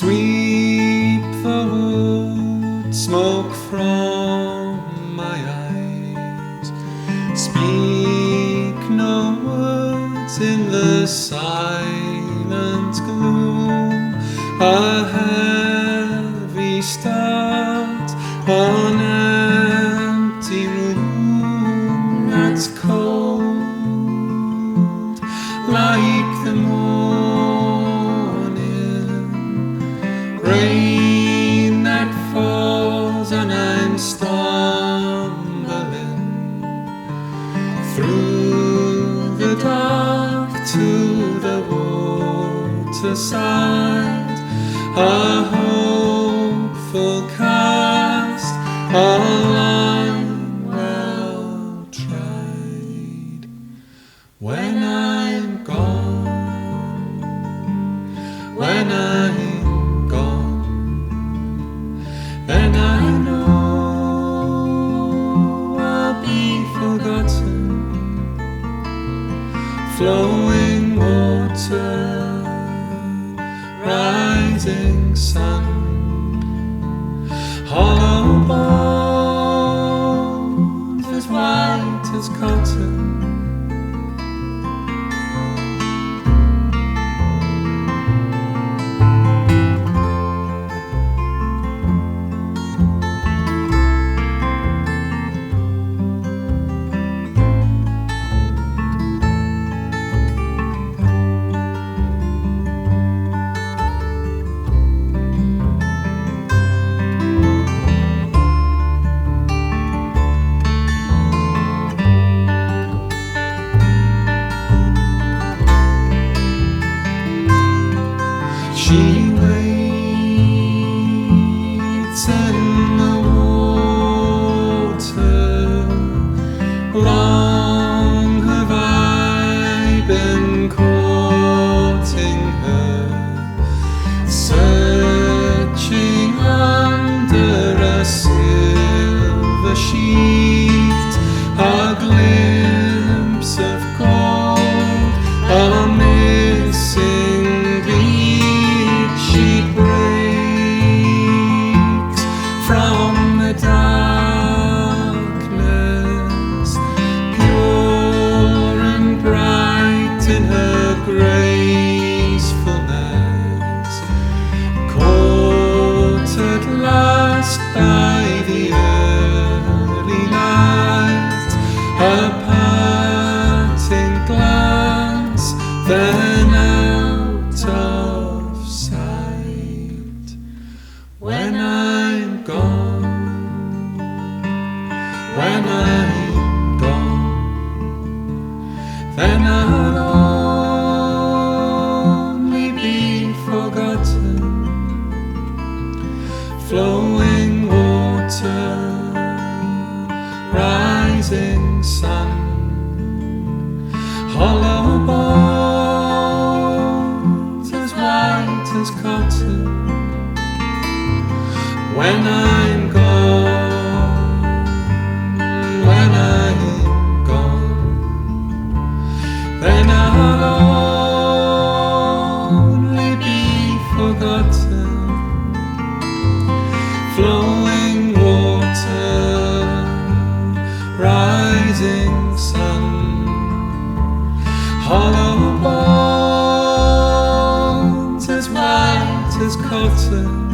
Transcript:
Sweep the wood, smoke from my eyes. Speak no words in the silent gloom. A heavy start on empty room that's cold like the morning rain that falls, and I'm stumbling through the dark to the waterside. A hopeful cast, a line well tried. When I'm gone, when I'm gone, then I know I'll be forgotten. Flowing water, rising sun, hollow bones as white as cotton. She waits in the water. Long have I been courting her, searching under a silver sheet, a glimpse of gold, a missing beat. She breaks from the darkness, pure and bright in her gracefulness, caught at last by the early light, a parting glance, then out of sight. When I'm gone, when I'm gone, then I'll only be forgotten. Flowing water, rising sun, hollow bones as white as cotton. When I'm gone, when I'm gone, then I'll only be forgotten. Flowing water, rising sun, hollow bones as white as cotton.